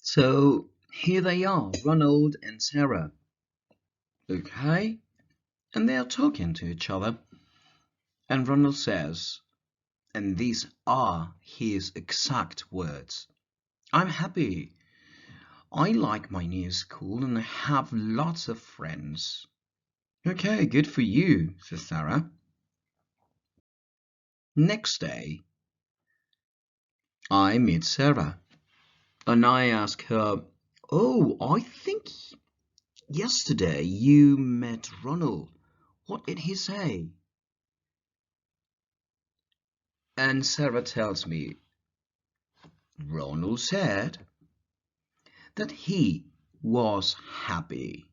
So here they are, Ronald and Sarah. Okay? And they are talking to each other. And Ronald says, and these are his exact words: I'm happy. I like my new school and I have lots of friends. Okay, good for you, says Sarah. Next day, I meet Sarah and I ask her, oh, I think yesterday you met Ronald. What did he say? And Sarah tells me, Ronald said that he was happy.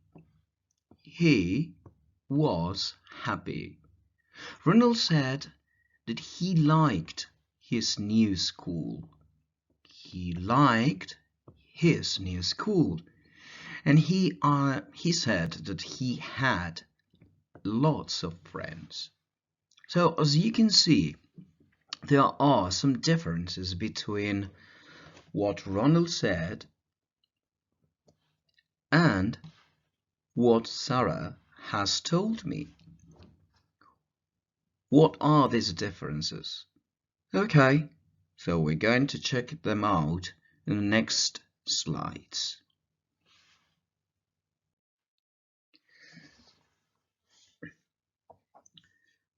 He was happy. Ronald said that he liked his new school. He liked his new school. And he said that he had lots of friends. So as you can see, there are some differences between what Ronald said and what Sarah has told me. What are these differences? Okay, so we're going to check them out in the next slides.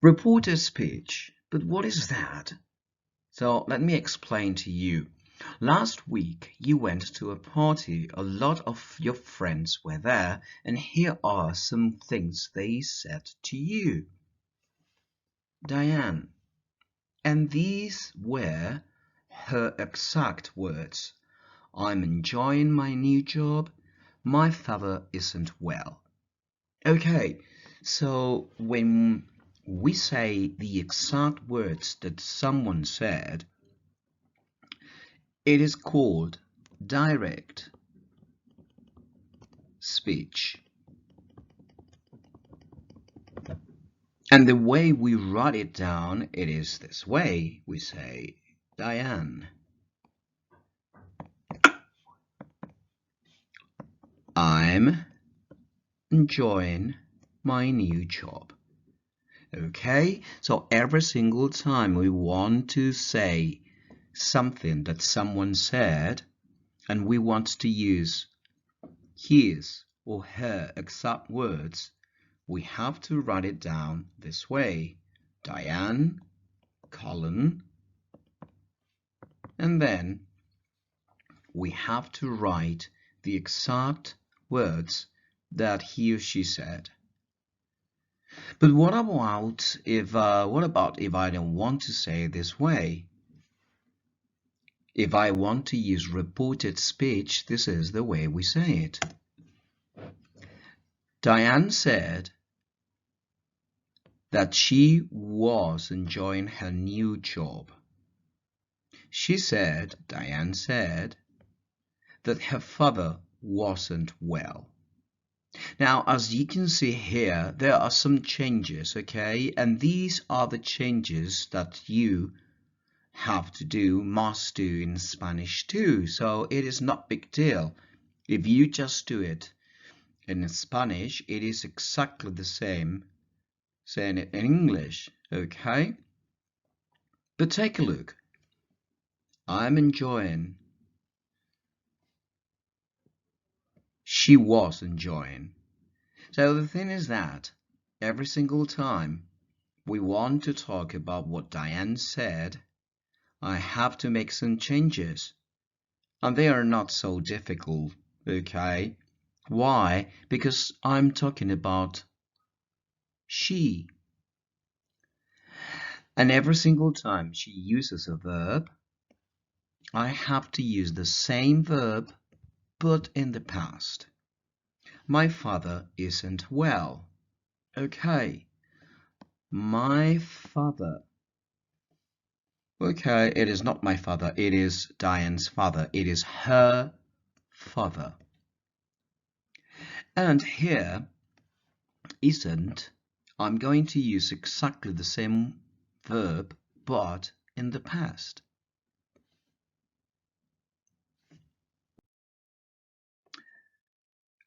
Reported speech, but what is that? So let me explain to you. Last week you went to a party, a lot of your friends were there, and here are some things they said to you. Diane, and these were her exact words. I'm enjoying my new job. My father isn't well. Okay, so when we say the exact words that someone said, it is called direct speech. And the way we write it down, it is this way. We say, Diane, I'm enjoying my new job. Okay, so every single time we want to say something that someone said and we want to use his or her exact words, we have to write it down this way. Diane, colon, and then we have to write the exact words that he or she said. But what about if I don't want to say it this way? If I want to use reported speech, this is the way we say it. Diane said that she was enjoying her new job. Diane said, that her father wasn't well. Now, as you can see here, there are some changes, okay? And these are the changes that you must do in Spanish too. So it is not big deal. If you just do it in Spanish, it is exactly the same saying it in English, okay? But take a look. I'm enjoying. She was enjoying. So the thing is that every single time we want to talk about what Diane said, I have to make some changes. And they are not so difficult, okay? Why? Because I'm talking about she. And every single time she uses a verb, I have to use the same verb, but in the past. My father isn't well. Okay. My father. Okay, it is not my father. It is Diane's father. It is her father. And here, isn't, I'm going to use exactly the same verb, but in the past.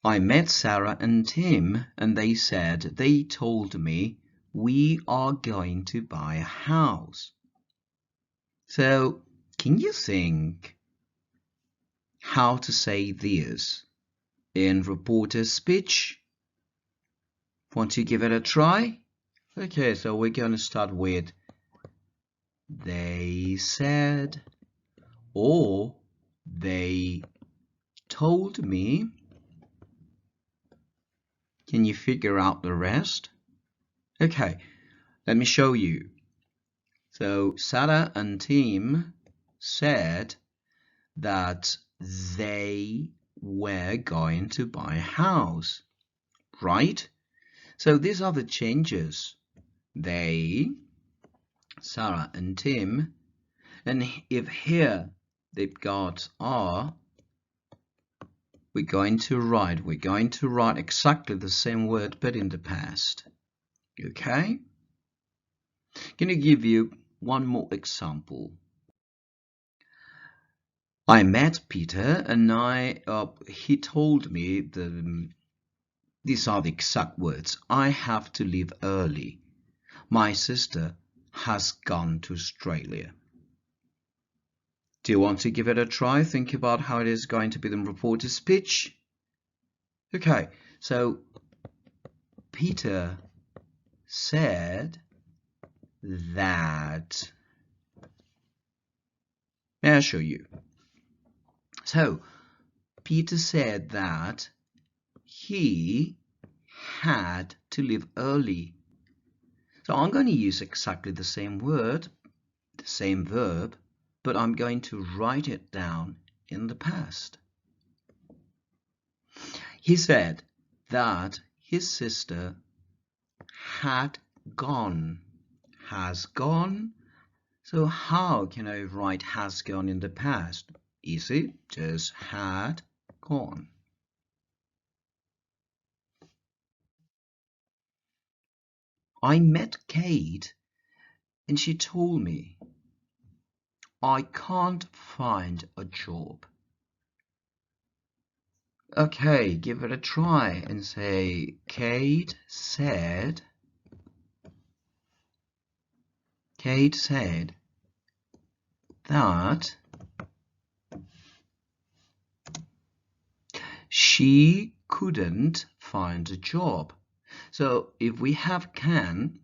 I met Sarah and Tim, and they told me we are going to buy a house. So, can you think how to say this in reporter's speech? Want to give it a try? Okay, so we're going to start with they said, or they told me. Can you figure out the rest? Okay, let me show you. So Sarah and Tim said that they were going to buy a house, right? So these are the changes. They, Sarah and Tim, and if here they've got are, we're going to write exactly the same word but in the past. Okay? Can I give you one more example? I met Peter and he told me these are the exact words. I have to leave early. My sister has gone to Australia. Do you want to give it a try? Think about how it is going to be the reporter's speech. Okay, so Peter said that. I'll show you. So Peter said that he had to leave early. So I'm going to use exactly the same word, the same verb, but I'm going to write it down in the past. He said that his sister had gone. Has gone. So how can I write has gone in the past? Easy, just had gone. I met Kate and she told me I can't find a job. Okay, give it a try and say Kate said that she couldn't find a job. So if we have can,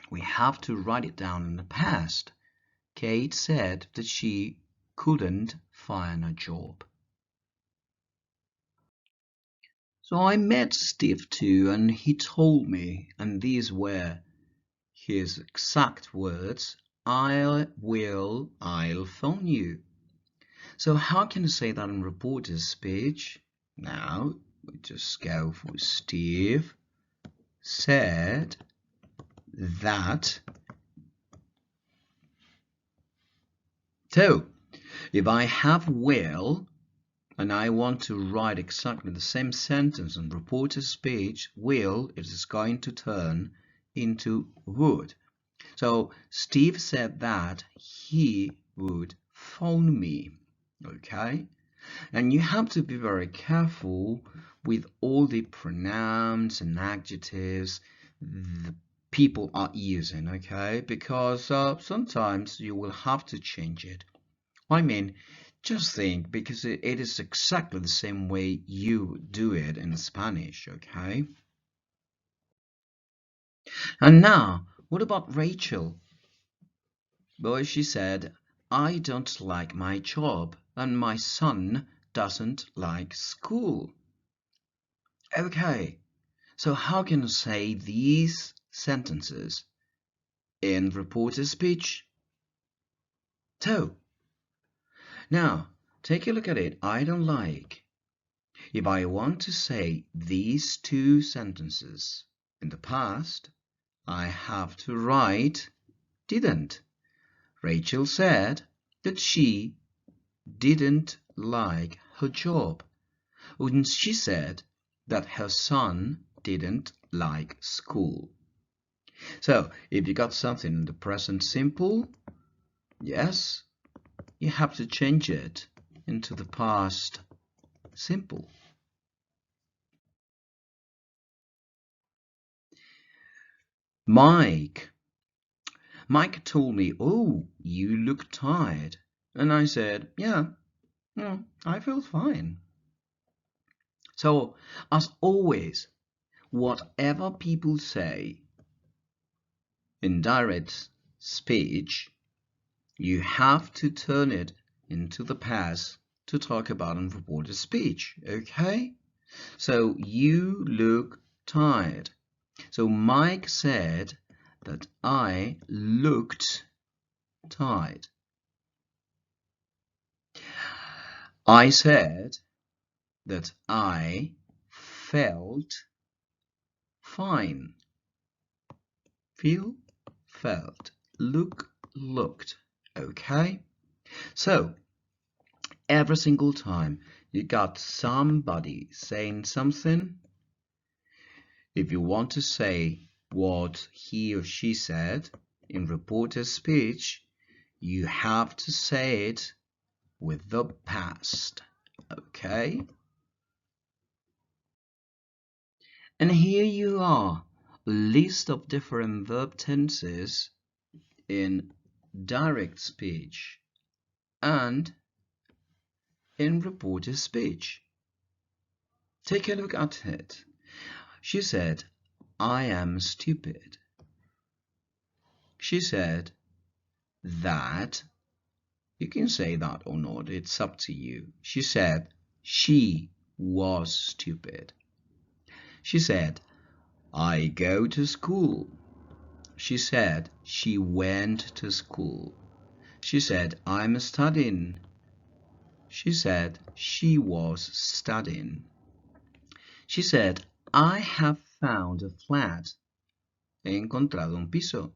we have to write it down in the past. Kate said that she couldn't find a job. So I met Steve too, and he told me, and these were his exact words, I'll phone you. So how can you say that in reporter's speech? Now, we just go for Steve said that. So, if I have will, and I want to write exactly the same sentence in reporter's speech, will is going to turn into would. So Steve said that he would phone me. Okay? And you have to be very careful with all the pronouns and adjectives the people are using, okay? Because sometimes you will have to change it. I mean, just think, because it is exactly the same way you do it in Spanish, okay? And now, what about Rachel? Well, she said, I don't like my job and my son doesn't like school. Okay, so how can you say these sentences in reporter's speech? So, now, take a look at it. I don't like. If I want to say these two sentences in the past, I have to write didn't. Rachel said that she didn't like her job. And she said that her son didn't like school. So, if you got something in the present simple, yes, you have to change it into the past simple. Mike told me, oh, you look tired. And I said, yeah, I feel fine. So, as always, whatever people say in direct speech, you have to turn it into the past to talk about in reported speech, okay? So, you look tired. So, Mike said that I looked tired. I said that I felt fine. Feel, felt, look, looked. Okay? So, every single time you got somebody saying something, if you want to say what he or she said in reported speech, you have to say it with the past. Okay? And here you are, a list of different verb tenses in direct speech and in reported speech. Take a look at it. She said, I am stupid. She said that, you can say that or not, it's up to you. She said she was stupid. She said, I go to school. She said she went to school. She said, I'm studying. She said she was studying. She said, I have found a flat. He encontrado un piso.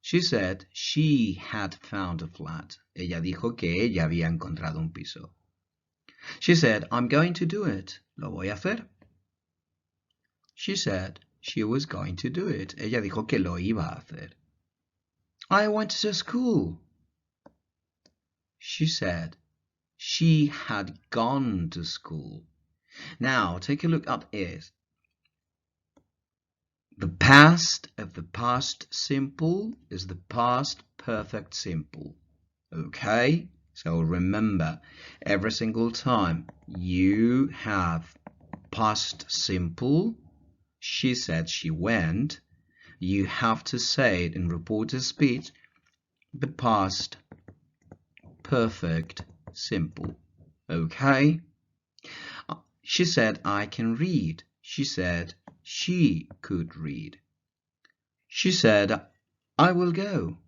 She said she had found a flat. Ella dijo que ella había encontrado un piso. She said, I'm going to do it. Lo voy a hacer. She said she was going to do it. Ella dijo que lo iba a hacer. I went to school. She said she had gone to school. Now, take a look at it. The past of the past simple is the past perfect simple. Okay? So remember, every single time you have past simple, she said she went, you have to say it in reported speech, the past perfect simple. Okay? She said, I can read. She said she could read. She said, I will go.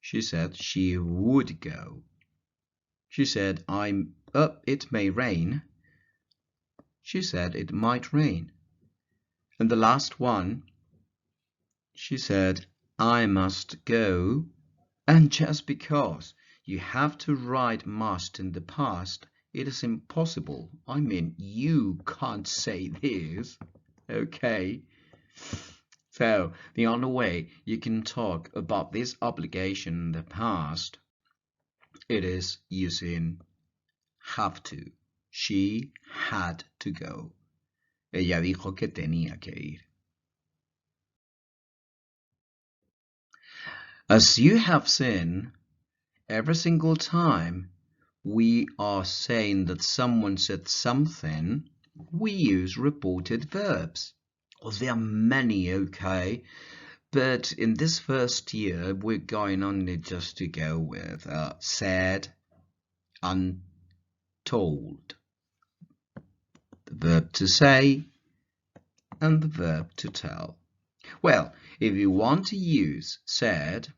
She said she would go. She said, I'm up, it may rain. She said it might rain. And the last one, she said, I must go. And just because you have to write must in the past, it is impossible. I mean, you can't say this. Okay? So, the only way you can talk about this obligation in the past, it is using have to. She had to go. Ella dijo que tenía que ir. As you have seen, every single time we are saying that someone said something, we use reported verbs. Well, there are many, okay? But in this first year, we're going only just to go with said and told. The verb to say and the verb to tell. Well, if you want to use said,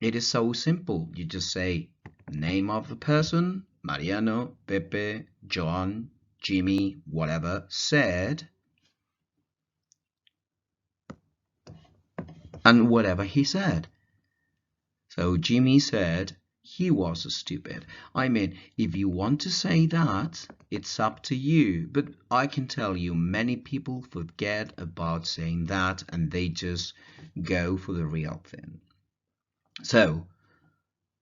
it is so simple. You just say name of the person, Mariano, Pepe, John, Jimmy, whatever, said, and whatever he said. So Jimmy said he was stupid. I mean, if you want to say that, it's up to you. But I can tell you, many people forget about saying that and they just go for the real thing. So,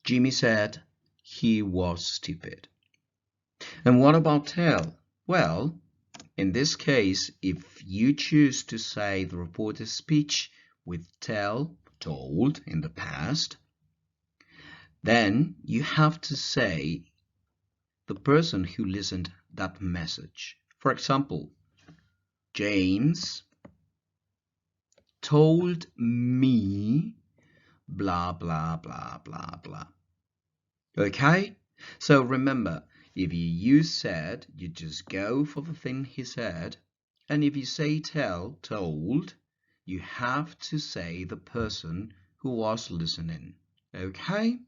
Jimmy said he was stupid. And what about tell? Well, in this case, if you choose to say the reported speech, with tell, told in the past, then you have to say the person who listened that message. For example, James told me blah blah blah blah blah. Okay, so remember, if you use said, you just go for the thing he said, and if you say tell, told, you have to say the person who was listening. Okay.